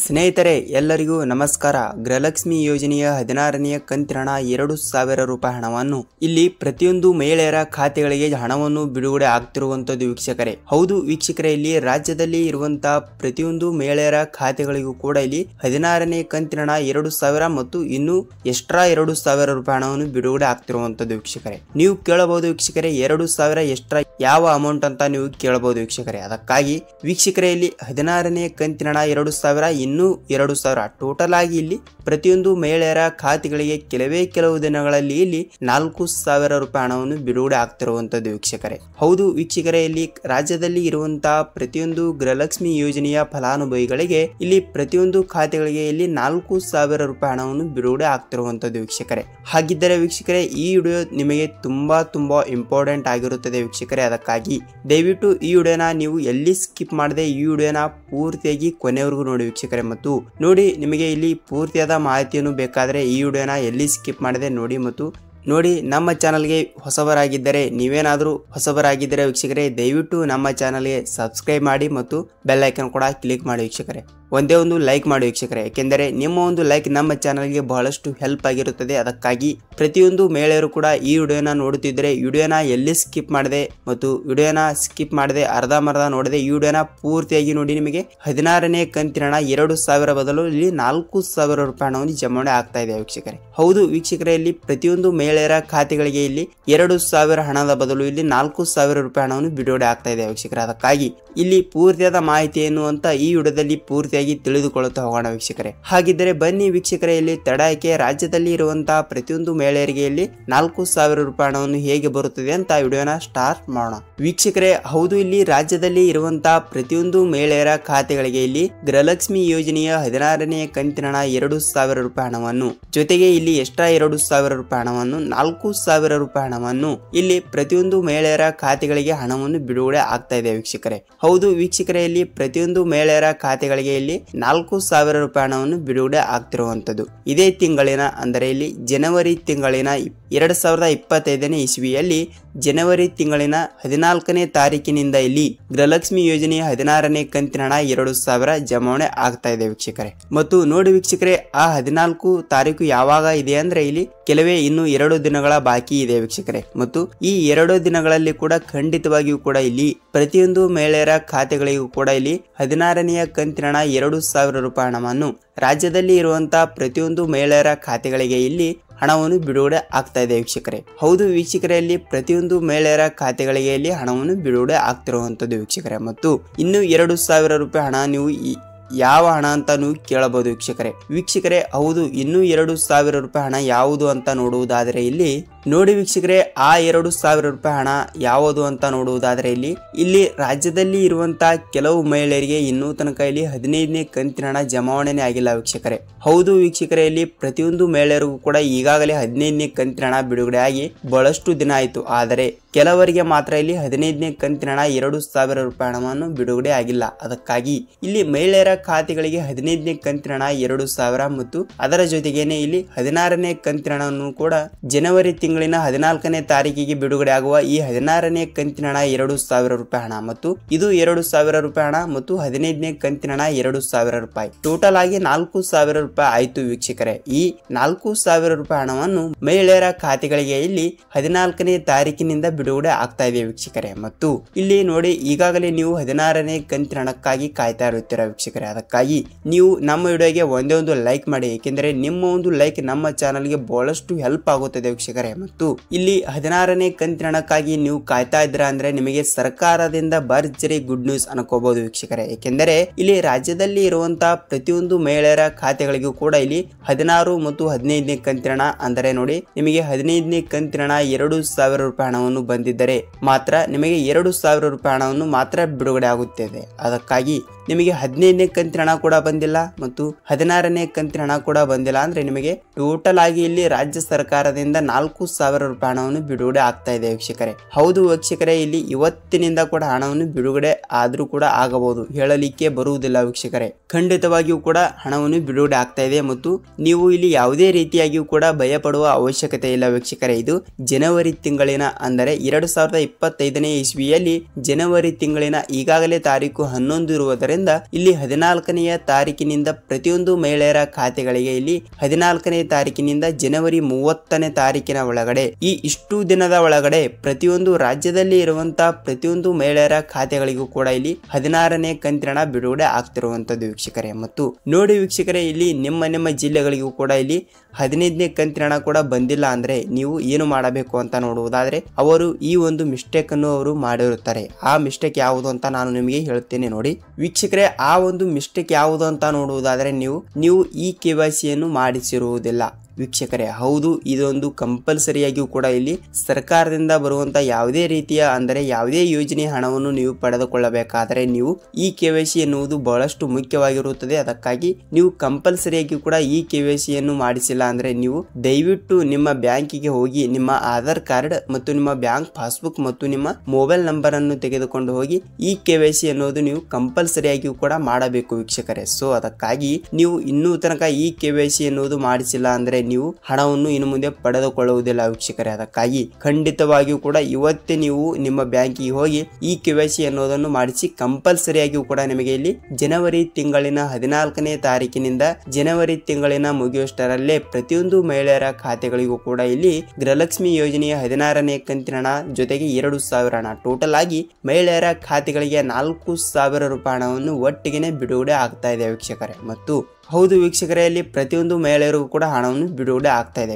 ಸ್ನೇಹಿತರೆ ಎಲ್ಲರಿಗೂ ನಮಸ್ಕಾರ. ಗೃಹಲಕ್ಷ್ಮಿ ಯೋಜನೆಯ 16ನೇ ಕಂತಿನ ಹಣ 2,000 ರೂಪಾಯಿ ಹಣವನ್ನು ಇಲ್ಲಿ ಪ್ರತಿಯೊಂದು ಮಹಿಳೆಯರ ಖಾತೆಗಳಿಗೆ ಹಣವನ್ನು ಬಿಡುಗಡೆ ಆಗ್ತಿರುವಂತದ್ದು ವೀಕ್ಷಕರೇ. ಹೌದು ವೀಕ್ಷಕರೇ, ಇಲ್ಲಿ ರಾಜ್ಯದಲ್ಲಿ ಇರುವಂತಹ ಪ್ರತಿಯೊಂದು ಮಹಿಳೆಯರ ಖಾತೆಗಳಿಗೂ ಕೂಡ ಇಲ್ಲಿ 16ನೇ ಕಂತಿನ ಹಣ 2,000 ಮತ್ತು ಇನ್ನು ಎಕ್ಸ್ಟ್ರಾ 2,000 ರೂಪಾಯಿ ಹಣವನ್ನು ಬಿಡುಗಡೆ ಆಗ್ತಿರುವಂತದ್ದು ವೀಕ್ಷಕರೇ. ನೀವು ಕೇಳಬಹುದು ವೀಕ್ಷಕರೇ, 2,000 ಎಕ್ಸ್ಟ್ರಾ ಯಾವ ಅಮೌಂಟ್ ಅಂತ ನೀವು ಕೇಳಬಹುದು ವೀಕ್ಷಕರೇ. ಅದಕ್ಕಾಗಿ ವೀಕ್ಷಕರೇ, ಇಲ್ಲಿ 16ನೇ ಕಂತಿನ ಹಣ 2,000 ಇನ್ನು 2,000 ಟೋಟಲ್ ಆಗಿ ಇಲ್ಲಿ ಪ್ರತಿಯೊಂದು ಮಹಿಳೆಯರ ಖಾತೆಗಳಿಗೆ ಕೆಲವು ದಿನಗಳಲ್ಲಿ ಇಲ್ಲಿ 4,000 ರೂಪಾಯಿ ಹಣವನ್ನು ಬಿಡುಗಡೆ ಆಗ್ತಿರುವಂತದ್ದು ವೀಕ್ಷಕರೇ. ಹೌದು ವೀಕ್ಷಕರೇ, ಇಲ್ಲಿ ರಾಜ್ಯದಲ್ಲಿ ಇರುವಂತಹ ಪ್ರತಿಯೊಂದು ಗೃಹಲಕ್ಷ್ಮಿ ಯೋಜನೆಯ ಫಲಾನುಭವಿಗಳಿಗೆ ಇಲ್ಲಿ ಪ್ರತಿಯೊಂದು ಖಾತೆಗಳಿಗೆ ಇಲ್ಲಿ 4,000 ರೂಪಾಯಿ ಹಣವನ್ನು ಬಿಡುಗಡೆ ಆಗ್ತಿರುವಂತದ್ದು ವೀಕ್ಷಕರೇ. ಹಾಗಿದ್ದರೆ ವೀಕ್ಷಕರೇ, ಈ ವಿಡಿಯೋ ನಿಮಗೆ ತುಂಬಾ ಇಂಪಾರ್ಟೆಂಟ್ ಆಗಿರುತ್ತದೆ ವೀಕ್ಷಕರೇ. ಅದಕ್ಕಾಗಿ ದಯವಿಟ್ಟು ಈ ವಿಡಿಯೋನ ನೀವು ಎಲ್ಲಿ ಸ್ಕಿಪ್ ಮಾಡದೆ ಈ ವಿಡಿಯೋನ ಪೂರ್ತಿಯಾಗಿ ಕೊನೆವರೆಗೂ ನೋಡಿ ವೀಕ್ಷಕರೇ. ಮತ್ತು ನೋಡಿ, ನಿಮಗೆ ಇಲ್ಲಿ ಪೂರ್ತಿಯಾದ ಮಾಹಿತಿಯನ್ನು ಬೇಕಾದರೆ ಈ ವಿಡಿಯೋನ ಎಲ್ಲಿ ಸ್ಕಿಪ್ ಮಾಡದೆ ನೋಡಿ. ಮತ್ತು ನೋಡಿ, ನಮ್ಮ ಚಾನಲ್ಗೆ ಹೊಸಬರಾಗಿದ್ದರೆ ನೀವೇನಾದರೂ ಹೊಸಬರಾಗಿದ್ದರೆ ವೀಕ್ಷಕರೇ, ದಯವಿಟ್ಟು ನಮ್ಮ ಚಾನಲ್ಗೆ ಸಬ್ಸ್ಕ್ರೈಬ್ ಮಾಡಿ ಮತ್ತು ಬೆಲ್ ಐಕನ್ ಕೂಡ ಕ್ಲಿಕ್ ಮಾಡಿ ವೀಕ್ಷಕರೇ. ಒಂದೇ ಒಂದು ಲೈಕ್ ಮಾಡಿ ವೀಕ್ಷಕರೇ, ಯಾಕೆಂದರೆ ನಿಮ್ಮ ಒಂದು ಲೈಕ್ ನಮ್ಮ ಚಾನಲ್ಗೆ ಬಹಳಷ್ಟು ಹೆಲ್ಪ್ ಆಗಿರುತ್ತದೆ. ಅದಕ್ಕಾಗಿ ಪ್ರತಿಯೊಂದು ಮಹಿಳೆಯರು ಕೂಡ ಈ ವಿಡಿಯೋನ ನೋಡುತ್ತಿದ್ದರೆ ವಿಡಿಯೋನ ಎಲ್ಲಿ ಸ್ಕಿಪ್ ಮಾಡದೆ ಮತ್ತು ವಿಡಿಯೋನ ಸ್ಕಿಪ್ ಮಾಡದೆ ಅರ್ಧಂಬರ್ಧ ನೋಡದೆ ಈ ವಿಡಿಯೋನ ಪೂರ್ತಿಯಾಗಿ ನೋಡಿ. ನಿಮಗೆ 16ನೇ ಕಂತಿನ ಹಣ 2,000 ಬದಲು ಇಲ್ಲಿ 4,000 ರೂಪಾಯಿ ಹಣವನ್ನು ಜಮಾವಣೆ ಆಗ್ತಾ ಇದೆ ವೀಕ್ಷಕರೇ. ಹೌದು ವೀಕ್ಷಕರೇ, ಇಲ್ಲಿ ಪ್ರತಿಯೊಂದು ಮಹಿಳೆಯರ ಖಾತೆಗಳಿಗೆ ಇಲ್ಲಿ 2,000 ಹಣದ ಬದಲು ಇಲ್ಲಿ 4,000 ರೂಪಾಯಿ ಹಣವನ್ನು ಬಿಡುಗಡೆ ಆಗ್ತಾ ಇದೆ ವೀಕ್ಷಕರೇ. ಅದಕ್ಕಾಗಿ ಇಲ್ಲಿ ಪೂರ್ತಿಯಾದ ಮಾಹಿತಿ ಏನು ಅಂತ ಈ ವಿಡಿಯೋದಲ್ಲಿ ಪೂರ್ತಿಯಾಗಿ ತಿಳಿದುಕೊಳ್ಳುತ್ತಾ ಹೋಗೋಣ ವೀಕ್ಷಕರೇ. ಹಾಗಿದ್ದರೆ ಬನ್ನಿ ವೀಕ್ಷಕರೇ, ಇಲ್ಲಿ ತಡಕ್ಕೆ ರಾಜ್ಯದಲ್ಲಿ ಇರುವಂತಹ ಪ್ರತಿಯೊಂದು ಮಹಿಳೆಯರಿಗೆ ಇಲ್ಲಿ 4,000 ರೂಪಾಯಿ ಹಣವನ್ನು ಹೇಗೆ ಬರುತ್ತದೆ ಅಂತ ವಿಡಿಯೋನ ಸ್ಟಾರ್ಟ್ ಮಾಡೋಣ ವೀಕ್ಷಕರೇ. ಹೌದು, ಇಲ್ಲಿ ರಾಜ್ಯದಲ್ಲಿ ಇರುವಂತಹ ಪ್ರತಿಯೊಂದು ಮಹಿಳೆಯರ ಖಾತೆಗಳಿಗೆ ಇಲ್ಲಿ ಗೃಹಲಕ್ಷ್ಮಿ ಯೋಜನೆಯ 16ನೇ ಕಂತಿನ ಹಣ 2,000 ರೂಪಾಯಿ ಹಣವನ್ನು ಜೊತೆಗೆ ಇಲ್ಲಿ ಎಕ್ಸ್ಟ್ರಾ 2,000 ರೂಪಾಯಿ ಹಣವನ್ನು 4,000 ರೂಪಾಯಿ ಹಣವನ್ನು ಇಲ್ಲಿ ಪ್ರತಿಯೊಂದು ಮಹಿಳೆಯರ ಖಾತೆಗಳಿಗೆ ಹಣವನ್ನು ಬಿಡುಗಡೆ ಆಗ್ತಾ ಇದೆ ವೀಕ್ಷಕರೇ. ಹೌದು ವೀಕ್ಷಕರೇ, ಇಲ್ಲಿ ಪ್ರತಿಯೊಂದು ಮಹಿಳೆಯರ ಖಾತೆಗಳಿಗೆ ಇಲ್ಲಿ 4,000 ರೂಪಾಯಿ ಹಣವನ್ನು ಬಿಡುಗಡೆ ಆಗ್ತಿರುವಂತದ್ದು ಇದೇ ತಿಂಗಳಿನ, ಅಂದರೆ ಇಲ್ಲಿ ಜನವರಿ ತಿಂಗಳಿನ 2025ನೇ ಇಸ್ವಿಯಲ್ಲಿ ಜನವರಿ ತಿಂಗಳಿನ 14ನೇ ತಾರೀಕಿನಿಂದ ಇಲ್ಲಿ ಗೃಹಲಕ್ಷ್ಮಿ ಯೋಜನೆಯ 16ನೇ ಕಂತಿನ ಹಣ 2,000 ಜಮಾವಣೆ ಆಗ್ತಾ ಇದೆ ವೀಕ್ಷಕರೇ. ಮತ್ತು ನೋಡಿ ವೀಕ್ಷಕರೇ, ಆ 14 ತಾರೀಕು ಯಾವಾಗ ಇದೆ ಅಂದ್ರೆ ಇಲ್ಲಿ ಕೆಲವೇ ಇನ್ನು 2 ದಿನಗಳ ಬಾಕಿ ಇದೆ ವೀಕ್ಷಕರೇ. ಮತ್ತು ಈ 2 ದಿನಗಳಲ್ಲಿ ಕೂಡ ಖಂಡಿತವಾಗಿಯೂ ಕೂಡ ಇಲ್ಲಿ ಪ್ರತಿಯೊಂದು ಮಹಿಳೆಯರ ಖಾತೆಗಳಿಗೂ ಕೂಡ ಇಲ್ಲಿ 16ನೇ ಕಂತಿನ ಹಣ 2,000 ರೂಪಾಯಿ ಹಣವನ್ನು ರಾಜ್ಯದಲ್ಲಿ ಇರುವಂತಹ ಪ್ರತಿಯೊಂದು ಮಹಿಳೆಯರ ಖಾತೆಗಳಿಗೆ ಇಲ್ಲಿ ಹಣವನ್ನು ಬಿಡುಗಡೆ ಆಗ್ತಾ ಇದೆ ವೀಕ್ಷಕರೇ. ಹೌದು ವೀಕ್ಷಕರೇ, ಇಲ್ಲಿ ಪ್ರತಿಯೊಂದು ಮಹಿಳೆಯರ ಖಾತೆಗಳಿಗೆ ಇಲ್ಲಿ ಹಣವನ್ನು ಬಿಡುಗಡೆ ಆಗ್ತಿರುವಂತದ್ದು ವೀಕ್ಷಕರೇ. ಮತ್ತು ಇನ್ನು 2,000 ರೂಪಾಯಿ ಹಣ ನೀವು ಯಾವ ಹಣ ಅಂತ ನೀವು ಕೇಳಬಹುದು ವೀಕ್ಷಕರೇ. ಹೌದು, ಇನ್ನು 2,000 ರೂಪಾಯಿ ಹಣ ಯಾವುದು ಅಂತ ನೋಡುವುದಾದರೆ ಇಲ್ಲಿ ನೋಡಿ ವೀಕ್ಷಕರೇ, ಆ 2,000 ರೂಪಾಯಿ ಹಣ ಯಾವುದು ಅಂತ ನೋಡುವುದಾದರೆ ಇಲ್ಲಿ ರಾಜ್ಯದಲ್ಲಿ ಇರುವಂತಹ ಕೆಲವು ಮಹಿಳೆಯರಿಗೆ ಇನ್ನೂ ತನಕ ಇಲ್ಲಿ 15ನೇ ಕಂತಿನ ಹಣ ಜಮಾವಣೆ ಆಗಿಲ್ಲ ವೀಕ್ಷಕರೇ. ಹೌದು ವೀಕ್ಷಕರೇ, ಇಲ್ಲಿ ಪ್ರತಿಯೊಂದು ಮಹಿಳೆಯರಿಗೂ ಕೂಡ ಈಗಾಗಲೇ 15ನೇ ಕಂತಿನ ಹಣ ಬಿಡುಗಡೆ ಆಗಿ ಬಹಳಷ್ಟು ದಿನ ಆಯಿತು. ಆದರೆ ಕೆಲವರಿಗೆ ಮಾತ್ರ ಇಲ್ಲಿ 15ನೇ ಕಂತಿನ ಹಣ 2,000 ರೂಪಾಯಿ ಹಣವನ್ನು ಬಿಡುಗಡೆ ಆಗಿಲ್ಲ. ಅದಕ್ಕಾಗಿ ಇಲ್ಲಿ ಮಹಿಳೆಯರ ಖಾತೆಗಳಿಗೆ 15ನೇ ಕಂತಿನ ಹಣ 2,000 ಮತ್ತು ಅದರ ಜೊತೆಗೇನೆ ಇಲ್ಲಿ 16ನೇ ಕಂತಿನ ಹಣವನ್ನು ಕೂಡ ಜನವರಿ ತಿಂಗಳಿನ 14ನೇ ತಾರೀಕಿಗೆ ಬಿಡುಗಡೆ ಆಗುವ ಈ 16ನೇ ಕಂತಿನ ಹಣ 2,000 ರೂಪಾಯಿ ಹಣ ಮತ್ತು ಇದು 2,000 ರೂಪಾಯಿ ಹಣ ಮತ್ತು 15ನೇ ಕಂತಿನ ಹಣ 2,000 ರೂಪಾಯಿ ಟೋಟಲ್ ಆಗಿ 4,000 ರೂಪಾಯಿ ಆಯ್ತು ವೀಕ್ಷಕರೇ. ಈ 4,000 ರೂಪಾಯಿ ಹಣವನ್ನು ಮಹಿಳೆಯರ ಖಾತೆಗಳಿಗೆ ಇಲ್ಲಿ 14ನೇ ತಾರೀಕಿನಿಂದ ಬಿಡುಗಡೆ ಆಗ್ತಾ ಇದೆ ವೀಕ್ಷಕರೇ. ಮತ್ತು ಇಲ್ಲಿ ನೋಡಿ, ಈಗಾಗಲೇ ನೀವು 16ನೇ ಕಂತಿನ ಹಣಕ್ಕಾಗಿ ಕಾಯ್ತಾ ಇರುತ್ತೀರ ವೀಕ್ಷಕರೇ. ಅದಕ್ಕಾಗಿ ನೀವು ನಮ್ಮ ವಿಡಿಯೋಗೆ ಒಂದೇ ಒಂದು ಲೈಕ್ ಮಾಡಿ, ಏಕೆಂದರೆ ನಿಮ್ಮ ಒಂದು ಲೈಕ್ ನಮ್ಮ ಚಾನಲ್ಗೆ ಬಹಳಷ್ಟು ಹೆಲ್ಪ್ ಆಗುತ್ತದೆ ವೀಕ್ಷಕರೇ. ಮತ್ತು ಇಲ್ಲಿ 16ನೇ ಕಂತಿನ ಹಣಕ್ಕಾಗಿ ನೀವು ಕಾಯ್ತಾ ಇದ್ದೀರಾ ಅಂದ್ರೆ ನಿಮಗೆ ಸರ್ಕಾರದಿಂದ ಭರ್ಜರಿ ಗುಡ್ ನ್ಯೂಸ್ ಅನ್ಕೋಬಹುದು ವೀಕ್ಷಕರೇ. ಏಕೆಂದರೆ ಇಲ್ಲಿ ರಾಜ್ಯದಲ್ಲಿ ಇರುವಂತಹ ಪ್ರತಿಯೊಂದು ಮಹಿಳೆಯರ ಖಾತೆಗಳಿಗೂ ಕೂಡ ಇಲ್ಲಿ 16 ಮತ್ತು 15ನೇ ಕಂತಿನ ಹಣ, ಅಂದರೆ ನೋಡಿ ನಿಮಗೆ 15ನೇ ಕಂತಿನ ಹಣ 2,000 ರೂಪಾಯಿ ಹಣವನ್ನು ಬಂದಿದ್ದರೆ ಮಾತ್ರ ನಿಮಗೆ 2,000 ರೂಪಾಯಿ ಹಣವನ್ನು ಮಾತ್ರ ಬಿಡುಗಡೆ ಆಗುತ್ತದೆ. ಅದಕ್ಕಾಗಿ ನಿಮಗೆ 15ನೇ ಕಂತಿನ ಹಣ ಕೂಡ ಬಂದಿಲ್ಲ ಮತ್ತು 16ನೇ ಕಂತಿನ ಹಣ ಕೂಡ ಬಂದಿಲ್ಲ ಅಂದ್ರೆ ನಿಮಗೆ ಟೋಟಲ್ ಆಗಿ ಇಲ್ಲಿ ರಾಜ್ಯ ಸರ್ಕಾರದಿಂದ 4,000 ರೂಪಾಯಿ ಹಣವನ್ನು ಬಿಡುಗಡೆ ಆಗ್ತಾ ಇದೆ ವೀಕ್ಷಕರೇ. ಹೌದು ವೀಕ್ಷಕರೇ, ಇಲ್ಲಿ ಇವತ್ತಿನಿಂದ ಕೂಡ ಹಣವನ್ನು ಬಿಡುಗಡೆ ಆದ್ರೂ ಕೂಡ ಆಗಬಹುದು, ಹೇಳಲಿಕ್ಕೆ ಬರುವುದಿಲ್ಲ ವೀಕ್ಷಕರೇ. ಖಂಡಿತವಾಗಿಯೂ ಕೂಡ ಹಣವನ್ನು ಬಿಡುಗಡೆ ಆಗ್ತಾ ಇದೆ ಮತ್ತು ನೀವು ಇಲ್ಲಿ ಯಾವುದೇ ರೀತಿಯಾಗಿಯೂ ಕೂಡ ಭಯ ಪಡುವ ಅವಶ್ಯಕತೆ ಇಲ್ಲ ವೀಕ್ಷಕರೇ. ಇದು ಜನವರಿ ತಿಂಗಳಿನ ಅಂದರೆ 2025ನೇ ಇಸ್ವಿಯಲ್ಲಿ ಜನವರಿ ತಿಂಗಳಿನ ಈಗಾಗಲೇ ತಾರೀಕು 11 ಇರುವುದರಿಂದ ಇಲ್ಲಿ 14ನೆಯ ತಾರೀಕಿನಿಂದ ಪ್ರತಿಯೊಂದು ಮಹಿಳೆಯರ ಖಾತೆಗಳಿಗೆ ಇಲ್ಲಿ 14ನೇ ತಾರೀಕಿನಿಂದ ಜನವರಿ 30ನೇ ತಾರೀಕಿನ ಒಳಗಡೆ ಇಷ್ಟು ದಿನದ ಒಳಗಡೆ ಪ್ರತಿಯೊಂದು ರಾಜ್ಯದಲ್ಲಿ ಇರುವಂತಹ ಪ್ರತಿಯೊಂದು ಮಹಿಳೆಯರ ಖಾತೆಗಳಿಗೂ ಕೂಡ ಇಲ್ಲಿ 16ನೇ ಕಂತಿನ ಹಣ ಬಿಡುಗಡೆ ಆಗ್ತಿರುವಂತದ್ದು ವೀಕ್ಷಕರೇ. ಮತ್ತು ನೋಡಿ ವೀಕ್ಷಕರೇ, ಇಲ್ಲಿ ನಿಮ್ಮ ಜಿಲ್ಲೆಗಳಿಗೂ ಕೂಡ ಇಲ್ಲಿ 15ನೇ ಕಂತಿನ ಹಣ ಕೂಡ ಬಂದಿಲ್ಲ ಅಂದ್ರೆ ನೀವು ಏನು ಮಾಡಬೇಕು ಅಂತ ನೋಡುವುದಾದ್ರೆ ಅವರು ಈ ಒಂದು ಮಿಸ್ಟೇಕ್ ಅನ್ನು ಅವರು ಮಾಡಿರುತ್ತಾರೆ. ಆ ಮಿಸ್ಟೇಕ್ ಯಾವುದು ಅಂತ ನಾನು ನಿಮಗೆ ಹೇಳ್ತೇನೆ ನೋಡಿ ವೀಕ್ಷಕರೇ. ಆ ಒಂದು ಮಿಸ್ಟೇಕ್ ಯಾವುದು ಅಂತ ನೋಡುವುದಾದ್ರೆ ನೀವು ಈ KYC ಯನ್ನು ಮಾಡಿಸಿರುವುದಿಲ್ಲ ವೀಕ್ಷಕರೇ. ಹೌದು, ಇದೊಂದು ಕಂಪಲ್ಸರಿಯಾಗಿಯೂ ಕೂಡ ಇಲ್ಲಿ ಸರ್ಕಾರದಿಂದ ಬರುವಂತ ಯಾವುದೇ ರೀತಿಯ ಅಂದರೆ ಯಾವುದೇ ಯೋಜನೆ ಹಣವನ್ನು ನೀವು ಪಡೆದುಕೊಳ್ಳಬೇಕಾದರೆ ನೀವು ಈ KYC ಎನ್ನುವುದು ಬಹಳಷ್ಟು ಮುಖ್ಯವಾಗಿರುತ್ತದೆ. ಅದಕ್ಕಾಗಿ ನೀವು ಕಂಪಲ್ಸರಿಯಾಗಿ ಕೂಡ ಈ KYC ಯನ್ನು ಮಾಡಿಸಿಲ್ಲ ಅಂದ್ರೆ ನೀವು ದಯವಿಟ್ಟು ನಿಮ್ಮ ಬ್ಯಾಂಕಿಗೆ ಹೋಗಿ ನಿಮ್ಮ ಆಧಾರ್ ಕಾರ್ಡ್ ಮತ್ತು ನಿಮ್ಮ ಬ್ಯಾಂಕ್ ಪಾಸ್ಬುಕ್ ಮತ್ತು ನಿಮ್ಮ ಮೊಬೈಲ್ ನಂಬರ್ ಅನ್ನು ತೆಗೆದುಕೊಂಡು ಹೋಗಿ ಈ KYC ಎನ್ನುವುದು ನೀವು ಕಂಪಲ್ಸರಿಯಾಗಿಯೂ ಕೂಡ ಮಾಡಬೇಕು ವೀಕ್ಷಕರೇ. ಸೊ ಅದಕ್ಕಾಗಿ ನೀವು ಇನ್ನೂ ತನಕ ಈ KYC ಎನ್ನುವುದು ಮಾಡಿಸಿಲ್ಲ ಅಂದ್ರೆ ನೀವು ಹಣವನ್ನು ಇನ್ನು ಮುಂದೆ ಪಡೆದುಕೊಳ್ಳುವುದಿಲ್ಲ ವೀಕ್ಷಕರೇ. ಅದಕ್ಕಾಗಿ ಖಂಡಿತವಾಗಿಯೂ ಕೂಡ ಇವತ್ತೇ ನೀವು ನಿಮ್ಮ ಬ್ಯಾಂಕಿಗೆ ಹೋಗಿ ಈ KYC ಅನ್ನೋದನ್ನು ಮಾಡಿಸಿ ಕಂಪಲ್ಸರಿಯಾಗಿಯೂ ಕೂಡ ನಿಮಗೆ ಇಲ್ಲಿ ಜನವರಿ ತಿಂಗಳಿನ 14ನೇ ತಾರೀಕಿನಿಂದ ಜನವರಿ ತಿಂಗಳಿನ ಮುಗಿಯುವಷ್ಟರಲ್ಲೇ ಪ್ರತಿಯೊಂದು ಮಹಿಳೆಯರ ಖಾತೆಗಳಿಗೂ ಕೂಡ ಇಲ್ಲಿ ಗೃಹಲಕ್ಷ್ಮಿ ಯೋಜನೆಯ 16ನೇ ಕಂತಿನ ಹಣ ಜೊತೆಗೆ 2,000 ಹಣ ಟೋಟಲ್ ಆಗಿ ಮಹಿಳೆಯರ ಖಾತೆಗಳಿಗೆ 4,000 ರೂಪಾಯಿ ಹಣವನ್ನು ಒಟ್ಟಿಗೆ ಬಿಡುಗಡೆ ಆಗ್ತಾ ಇದೆ ವೀಕ್ಷಕರೇ. ಮತ್ತು ಹೌದು ವೀಕ್ಷಕರೇ, ಇಲ್ಲಿ ಪ್ರತಿಯೊಂದು ಮಹಿಳೆಯರಿಗೂ ಕೂಡ ಹಣವನ್ನು ಬಿಡುಗಡೆ ಆಗ್ತಾ ಇದೆ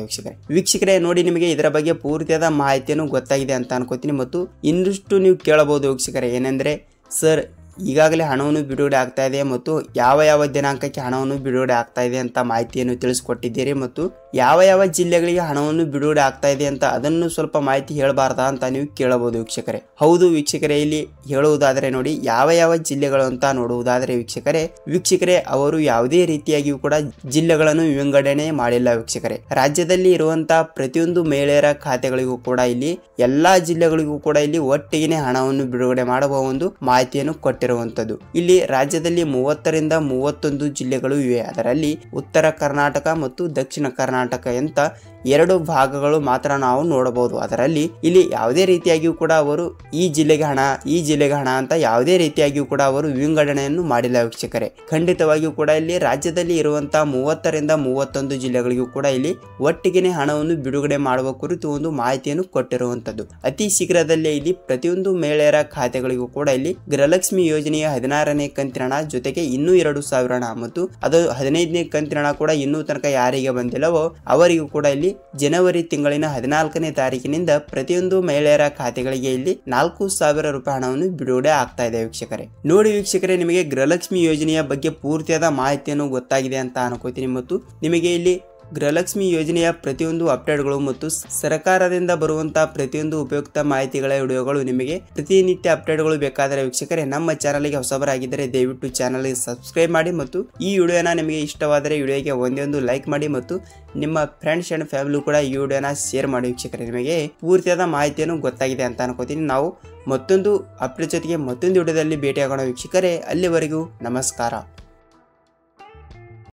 ವೀಕ್ಷಕರೇ. ನೋಡಿ, ನಿಮಗೆ ಇದರ ಬಗ್ಗೆ ಪೂರ್ತಿಯಾದ ಮಾಹಿತಿಯನ್ನು ಗೊತ್ತಾಗಿದೆ ಅಂತ ಅನ್ಕೋತೀನಿ. ಮತ್ತು ಇನ್ನಷ್ಟು ನೀವು ಕೇಳಬಹುದು ವೀಕ್ಷಕರೇ, ಏನೆಂದ್ರೆ ಸರ್ ಈಗಾಗಲೇ ಹಣವನ್ನು ಬಿಡುಗಡೆ ಆಗ್ತಾ ಇದೆ ಮತ್ತು ಯಾವ ದಿನಾಂಕಕ್ಕೆ ಹಣವನ್ನು ಬಿಡುಗಡೆ ಆಗ್ತಾ ಇದೆ ಅಂತ ಮಾಹಿತಿಯನ್ನು ತಿಳಿಸಿಕೊಟ್ಟಿದ್ದೀರಿ ಮತ್ತು ಯಾವ ಜಿಲ್ಲೆಗಳಿಗೆ ಹಣವನ್ನು ಬಿಡುಗಡೆ ಆಗ್ತಾ ಇದೆ ಅಂತ ಅದನ್ನು ಸ್ವಲ್ಪ ಮಾಹಿತಿ ಹೇಳಬಾರ್ದಾ ಅಂತ ನೀವು ಕೇಳಬಹುದು ವೀಕ್ಷಕರೇ. ಹೌದು ವೀಕ್ಷಕರೇ, ಇಲ್ಲಿ ಹೇಳುವುದಾದರೆ ನೋಡಿ ಯಾವ ಜಿಲ್ಲೆಗಳು ಅಂತ ನೋಡುವುದಾದರೆ ವೀಕ್ಷಕರೇ ಅವರು ಯಾವುದೇ ರೀತಿಯಾಗಿಯೂ ಕೂಡ ಜಿಲ್ಲೆಗಳನ್ನು ವಿಂಗಡಣೆ ಮಾಡಿಲ್ಲ ವೀಕ್ಷಕರೇ. ರಾಜ್ಯದಲ್ಲಿ ಇರುವಂತಹ ಪ್ರತಿಯೊಂದು ಮಹಿಳೆಯರ ಖಾತೆಗಳಿಗೂ ಕೂಡ ಇಲ್ಲಿ ಎಲ್ಲಾ ಜಿಲ್ಲೆಗಳಿಗೂ ಕೂಡ ಇಲ್ಲಿ ಒಟ್ಟಿಗೆ ಹಣವನ್ನು ಬಿಡುಗಡೆ ಮಾಡುವ ಒಂದು ಮಾಹಿತಿಯನ್ನು ಕೊಟ್ಟಿರುವಂತದ್ದು. ಇಲ್ಲಿ ರಾಜ್ಯದಲ್ಲಿ 30ರಿಂದ 31 ಜಿಲ್ಲೆಗಳು ಇವೆ. ಅದರಲ್ಲಿ ಉತ್ತರ ಕರ್ನಾಟಕ ಮತ್ತು ದಕ್ಷಿಣ ಕರ್ನಾಟಕ ಅಂತ 2 ಭಾಗಗಳು ಮಾತ್ರ ನಾವು ನೋಡಬಹುದು. ಅದರಲ್ಲಿ ಇಲ್ಲಿ ಯಾವುದೇ ರೀತಿಯಾಗಿಯೂ ಕೂಡ ಅವರು ಈ ಜಿಲ್ಲೆಗೆ ಹಣ ಅಂತ ಯಾವುದೇ ರೀತಿಯಾಗಿಯೂ ಕೂಡ ಅವರು ವಿಂಗಡಣೆಯನ್ನು ಮಾಡಿಲ್ಲ ವೀಕ್ಷಕರೇ. ಖಂಡಿತವಾಗಿಯೂ ಕೂಡ ಇಲ್ಲಿ ರಾಜ್ಯದಲ್ಲಿ ಇರುವಂತಹ 30ರಿಂದ 31 ಜಿಲ್ಲೆಗಳಿಗೂ ಕೂಡ ಇಲ್ಲಿ ಒಟ್ಟಿಗೆ ಹಣವನ್ನು ಬಿಡುಗಡೆ ಮಾಡುವ ಕುರಿತು ಒಂದು ಮಾಹಿತಿಯನ್ನು ಕೊಟ್ಟಿರುವಂತದ್ದು. ಅತಿ ಶೀಘ್ರದಲ್ಲೇ ಇಲ್ಲಿ ಪ್ರತಿಯೊಂದು ಮಹಿಳೆಯರ ಖಾತೆಗಳಿಗೂ ಕೂಡ ಇಲ್ಲಿ ಗೃಹಲಕ್ಷ್ಮಿ ಯೋಜನೆಯ 16ನೇ ಕಂತಿನ ಹಣ ಜೊತೆಗೆ ಇನ್ನೂ 2,000 ಹಣ ಮತ್ತು ಅದು 15ನೇ ಕಂತಿನ ಹಣ ಕೂಡ ಇನ್ನೂ ತನಕ ಯಾರಿಗೆ ಬಂದಿಲ್ಲವೋ ಅವರಿಗೂ ಕೂಡ ಇಲ್ಲಿ ಜನವರಿ ತಿಂಗಳಿನ 14ನೇ ತಾರೀಕಿನಿಂದ ಪ್ರತಿಯೊಂದು ಮಹಿಳೆಯರ ಖಾತೆಗಳಿಗೆ ಇಲ್ಲಿ 4,000 ರೂಪಾಯಿ ಹಣವನ್ನು ಬಿಡುಗಡೆ ಆಗ್ತಾ ಇದೆ ವೀಕ್ಷಕರೇ. ನೋಡಿ ವೀಕ್ಷಕರೇ, ನಿಮಗೆ ಗೃಹಲಕ್ಷ್ಮಿ ಯೋಜನೆಯ ಬಗ್ಗೆ ಪೂರ್ತಿಯಾದ ಮಾಹಿತಿಯನ್ನು ಗೊತ್ತಾಗಿದೆ ಅಂತ ಅನ್ಕೋತೀನಿ. ಮತ್ತು ನಿಮಗೆ ಇಲ್ಲಿ ಗೃಹಲಕ್ಷ್ಮಿ ಯೋಜನೆಯ ಪ್ರತಿಯೊಂದು ಅಪ್ಡೇಟ್ಗಳು ಮತ್ತು ಸರ್ಕಾರದಿಂದ ಬರುವಂತಹ ಪ್ರತಿಯೊಂದು ಉಪಯುಕ್ತ ಮಾಹಿತಿಗಳ ವಿಡಿಯೋಗಳು ನಿಮಗೆ ಪ್ರತಿನಿತ್ಯ ಅಪ್ಡೇಟ್ಗಳು ಬೇಕಾದರೆ ವೀಕ್ಷಕರೇ ನಮ್ಮ ಚಾನಲ್ಗೆ ಹೊಸಬರಾಗಿದ್ದರೆ ದಯವಿಟ್ಟು ಚಾನಲ್ಗೆ ಸಬ್ಸ್ಕ್ರೈಬ್ ಮಾಡಿ ಮತ್ತು ಈ ವಿಡಿಯೋನ ನಿಮಗೆ ಇಷ್ಟವಾದರೆ ವಿಡಿಯೋಗೆ ಒಂದೇ ಲೈಕ್ ಮಾಡಿ ಮತ್ತು ನಿಮ್ಮ ಫ್ರೆಂಡ್ಸ್ ಅಂಡ್ ಫ್ಯಾಮಿಲಿ ಕೂಡ ಈ ವಿಡಿಯೋನ ಶೇರ್ ಮಾಡಿ ವೀಕ್ಷಕರೇ. ನಿಮಗೆ ಪೂರ್ತಿಯಾದ ಮಾಹಿತಿಯನ್ನು ಗೊತ್ತಾಗಿದೆ ಅಂತ ಅನ್ಕೋತೀನಿ. ನಾವು ಮತ್ತೊಂದು ಅಪ್ಡೇಟ್ ಜೊತೆಗೆ ಮತ್ತೊಂದು ವಿಡಿಯೋದಲ್ಲಿ ಭೇಟಿಯಾಗೋಣ ವೀಕ್ಷಕರೇ. ಅಲ್ಲಿವರೆಗೂ ನಮಸ್ಕಾರ.